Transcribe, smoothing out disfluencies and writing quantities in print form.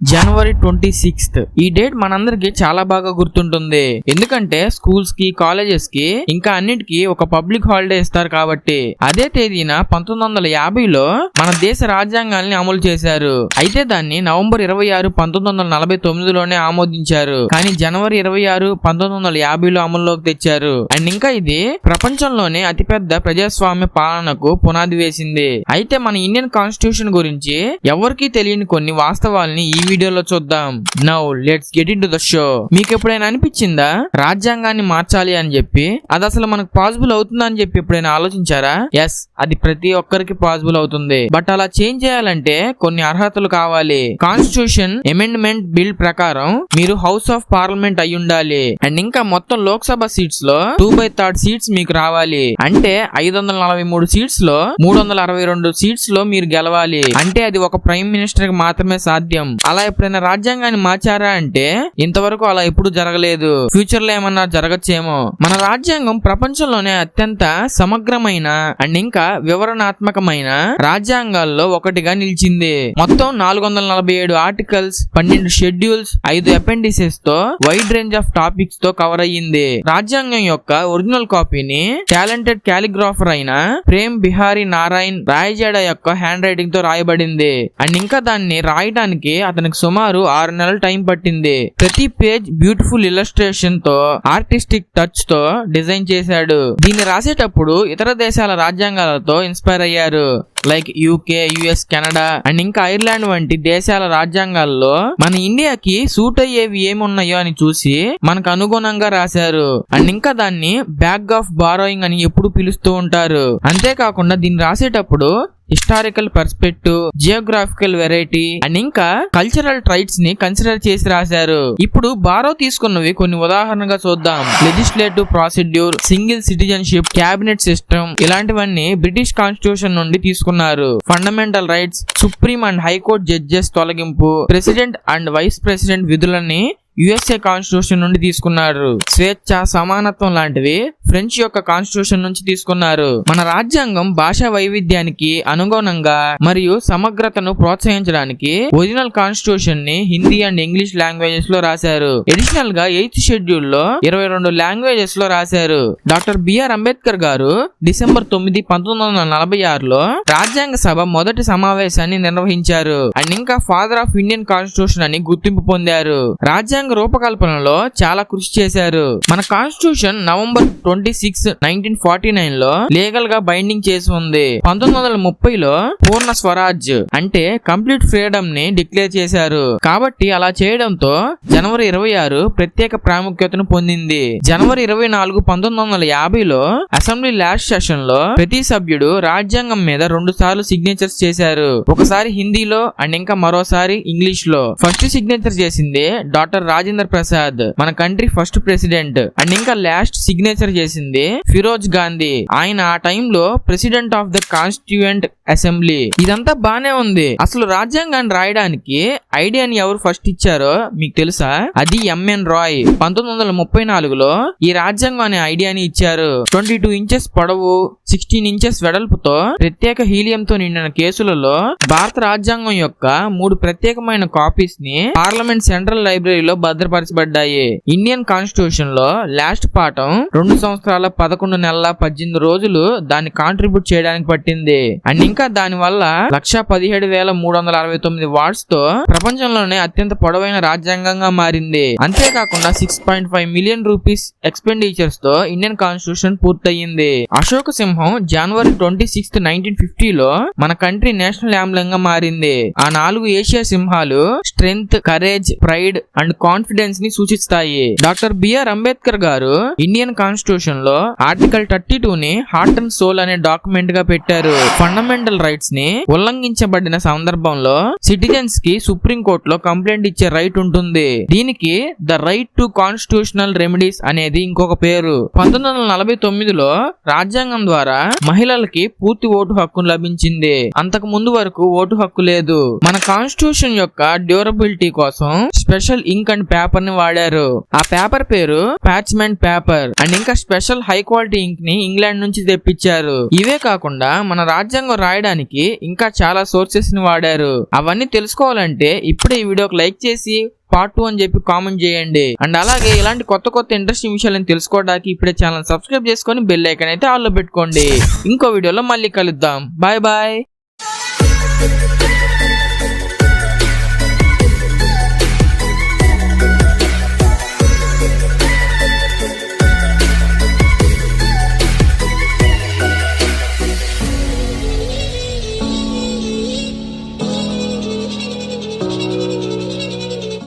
జనవరి 26th ఈ date మనందరికి చాలా బాగా గుర్తుంటుంది. ఎందుకంటే స్కూల్స్ కి, కాలేజెస్ కి ఇంకా అన్నిటికీ ఒక పబ్లిక్ హాలిడే ఇస్తారు కాబట్టి. అదే తేదీన 1950లో మన దేశ రాజ్యాంగాన్ని అమలు చేశారు. అయితే దాన్ని నవంబర్ 26, 1949లోనే ఆమోదించారు. కానీ జనవరి 26, 1950లో అమల్లోకి తెచ్చారు. అండ్ ఇంకా ఇది ప్రపంచంలోనే అతిపెద్ద ప్రజాస్వామ్య పాలనకు పునాది వేసింది. అయితే మన ఇండియన్ కాన్స్టిట్యూషన్ గురించి ఎవరికీ తెలియని కొన్ని వాస్తవాల్ని ఈ వీడియోలో చూద్దాం. Now let's get in to the show. మీకు ఎప్పుడైనా అనిపించిందా రాజ్యాంగాన్ని మార్చాలి అని చెప్పి? అది అసలు మనకు పాసిబుల్ అవుతుందా అని చెప్పి ఎప్పుడైనా ఆలోచించారా? ఎస్, అది ప్రతి ఒక్కరికి పాసిబుల్ అవుతుంది. బట్ అలా చేంజ్ చేయాలంటే కొన్ని అర్హతలు కావాలి. కాన్స్టిట్యూషన్ అమెండ్మెంట్ బిల్ ప్రకారం మీరు హౌస్ ఆఫ్ పార్లమెంట్ అయి ఉండాలి. అండ్ ఇంకా మొత్తం లోక్సభ సీట్స్ లో 2/3 సీట్స్ మీకు రావాలి. అంటే 543 సీట్స్ లో 362 సీట్స్ లో మీరు గెలవాలి. అంటే అది ఒక ప్రైమ్ మినిస్టర్ కి మాత్రమే సాధ్యం. అలా ఎప్పుడైనా రాజ్యాంగాన్ని మార్చారా అంటే ఇంతవరకు అలా ఎప్పుడు జరగలేదు. ఫ్యూచర్ లో ఏమన్నా జరగచ్చేమో. మన రాజ్యాంగం ప్రపంచంలోనే అత్యంత సమగ్రమైన అండ్ ఇంకా వివరణాత్మకమైన రాజ్యాంగాల్లో ఒకటిగా నిలిచింది. మొత్తం 447 ఆర్టికల్స్, 12 షెడ్యూల్స్, 5 అపెండిసెస్ తో వైడ్ రేంజ్ ఆఫ్ టాపిక్స్ తో కవర్ అయ్యింది. రాజ్యాంగం యొక్క ఒరిజినల్ కాపీని టాలెంటెడ్ క్యాలిగ్రాఫర్ అయిన ప్రేమ్ బిహారీ నారాయణ్ రాయజేడా యొక్క హ్యాండ్ రైటింగ్ తో రాయబడింది. అండ్ ఇంకా దాన్ని రాయడానికి అతనికి సుమారు 6 నెలల టైం పట్టింది. ప్రతి పేజ్ బ్యూటిఫుల్ ఇల్లస్ట్రేషన్ తో, ఆర్టిస్టిక్ టచ్ తో డిజైన్ చేశాడు. దీన్ని రాసేటప్పుడు ఇతర దేశాల రాజ్యాంగాలతో ఇన్స్పైర్ అయ్యారు. Like UK, US, Canada and ఇంకా ఐర్లాండ్ వంటి దేశాల రాజ్యాంగాల్లో మన ఇండియాకి సూట్ అయ్యేవి ఏమున్నాయో అని చూసి మనకు అనుగుణంగా రాశారు. అండ్ ఇంకా దాన్ని బ్యాగ్ ఆఫ్ బారోయింగ్ అని ఎప్పుడు పిలుస్తూ ఉంటారు. అంతేకాకుండా దీన్ని రాసేటప్పుడు historical perspective, geographical variety and ఇంకా కల్చరల్ ట్రైట్స్ ని కన్సిడర్ చేసి రాశారు. ఇప్పుడు బారో తీసుకున్నవి కొన్ని ఉదాహరణగా చూద్దాం. Legislative procedure, single citizenship, cabinet system ఇలాంటివన్నీ బ్రిటిష్ కాన్స్టిట్యూషన్ నుండి తీసుకున్నారు. Fundamental rights, supreme and high court judges తొలగింపు, ప్రెసిడెంట్ అండ్ వైస్ ప్రెసిడెంట్ విధులని యుఎస్ఏ కాన్స్టిట్యూషన్ నుండి తీసుకున్నారు. స్వేచ్ఛ, సమానత్వం లాంటివి ఫ్రెంచ్ యొక్క కాన్స్టిట్యూషన్ నుంచి తీసుకున్నారు. మన రాజ్యాంగం భాషా వైవిధ్యానికి అనుగుణంగా మరియు సమగ్రతను ప్రోత్సహించడానికి ఒరిజినల్ కాన్స్టిట్యూషన్ ని హిందీ అండ్ ఇంగ్లీష్ లాంగ్వేజెస్ లో రాశారు. అడిషనల్ గా 8th షెడ్యూల్ లో 22 లాంగ్వేజెస్ లో రాశారు. డాక్టర్ బిఆర్ అంబేద్కర్ గారు డిసెంబర్ 9, 1946లో రాజ్యాంగ సభ మొదటి సమావేశాన్ని నిర్వహించారు. అండ్ ఇంకా ఫాదర్ ఆఫ్ ఇండియన్ కాన్స్టిట్యూషన్ అని గుర్తింపు పొందారు. రాజ్యాంగ రూపకల్పనలో చాలా కృషి చేశారు. మన కాన్స్టిట్యూషన్ నవంబర్ 26, 1949లో లీగల్ గా బైండింగ్ చేసి ఉంది. 1930లో పూర్ణ స్వరాజ్ అంటే కంప్లీట్ ఫ్రీడమ్ ని డిక్లేర్ చేశారు. కాబట్టి అలా చేయడంతో జనవరి 26 ప్రత్యేక ప్రాముఖ్యతను పొందింది. జనవరి 24, 1950లో అసెంబ్లీ లాస్ట్ సెషన్ లో ప్రతి సభ్యుడు రాజ్యాంగం మీద 2 సార్లు సిగ్నేచర్స్ చేశారు. ఒకసారి హిందీలో అండ్ ఇంకా మరోసారి ఇంగ్లీష్ లో. ఫస్ట్ సిగ్నేచర్ చేసింది డాక్టర్ రాజేంద్ర ప్రసాద్, మన కంట్రీ ఫస్ట్ ప్రెసిడెంట్. అండ్ ఇంకా లాస్ట్ సిగ్నేచర్ చేసింది ఫిరోజ్ గాంధీ. ఆయన ఆ టైంలో president of the constituent assembly. ఇదంతా బానే ఉంది. అసలు రాజ్యాంగాన్ని రాయడానికి ఐడియాని ఎవరు ఫస్ట్ ఇచ్చారో మీకు తెలుసా? అది ఎంఎన్ రాయ్. 1934లో ఈ రాజ్యాంగం అనే ఐడియాని ఇచ్చారు. 22 ఇంచెస్ పొడవు, 16 ఇంచెస్ వెడల్పుతో ప్రత్యేక హీలియంతో నిండిన కేసులలో భారత రాజ్యాంగం యొక్క 3 ప్రత్యేకమైన కాపీస్ ని పార్లమెంట్ సెంట్రల్ లైబ్రరీలో భద్రపరచబడ్డాయి. ఇండియన్ కాన్స్టిట్యూషన్ లో లాస్ట్ పాఠం 2 సంవత్సరాల 11 నెలల 18 రోజులు దాన్ని కాంట్రిబ్యూట్ చేయడానికి పట్టింది. అండ్ ఇంకా దాని వల్ల 117,369 వార్డ్స్ తో ప్రపంచంలోనే అత్యంత పొడవైన రాజ్యాంగంగా మారింది. అంతేకాకుండా 6.5 మిలియన్ రూపీస్ ఎక్స్పెండిచర్స్ తో ఇండియన్ కాన్స్టిట్యూషన్ పూర్తయింది. అశోక సింహం జనవరి 26, 1950లో మన కంట్రీ నేషనల్ యాంబ్లెమ్ గా మారింది. ఆ 4 ఏషియా సింహాలు strength, courage, pride and confidence ని సూచిస్తాయి. డాక్టర్ బిఆర్ అంబేద్కర్ గారు ఇండియన్ కాన్స్టిట్యూషన్ లో ఆర్టికల్ 32 ని హార్ట్ అండ్ సోల్ అనే డాక్యుమెంట్ గా పెట్టారు. ఫండమెంటల్ రైట్స్ ని ఉల్లంఘించబడిన సందర్భంలో సిటిజన్స్ కి సుప్రీం కోర్టులో కంప్లైంట్ ఇచ్చే రైట్ ఉంటుంది. దీనికి the right to constitutional remedies అనేది ఇంకొక పేరు. 1949లో రాజ్యాంగం ద్వారా మహిళలకి పూర్తి ఓటు హక్కు లభించింది. అంతకు ముందు వరకు ఓటు హక్కు లేదు. మన కాన్స్టిట్యూషన్ యొక్క డ్యూరబిలిటీ డ్యూరబిలిటీ కోసం స్పెషల్ ఇంక్ అండ్ పేపర్ ని వాడారు. ఆ పేపర్ పేరు పార్చ్మెంట్ పేపర్ అండ్ ఇంకా స్పెషల్ హై క్వాలిటీ ఇంక్ ని ఇంగ్లాండ్ నుంచి తెప్పించారు. ఇవే కాకుండా మన రాజ్యాంగం రాయడానికి ఇంకా చాలా సోర్సెస్ ని వాడారు. అవన్నీ తెలుసుకోవాలంటే ఇప్పుడే ఈ వీడియోకి లైక్ చేసి పార్ట్ 2 అని చెప్పి కామెంట్ చేయండి. అండ్ అలాగే ఇలాంటి కొత్త ఇంట్రెస్టింగ్ విషయాలను తెలుసుకోవడానికి ఇప్పుడే ఛానల్ సబ్స్క్రైబ్ చేసుకొని బెల్ ఐకాన్ అయితే ఆల్లో పెట్టుకోండి. ఇంకో వీడియోలో మళ్ళీ కలుద్దాం. Bye bye.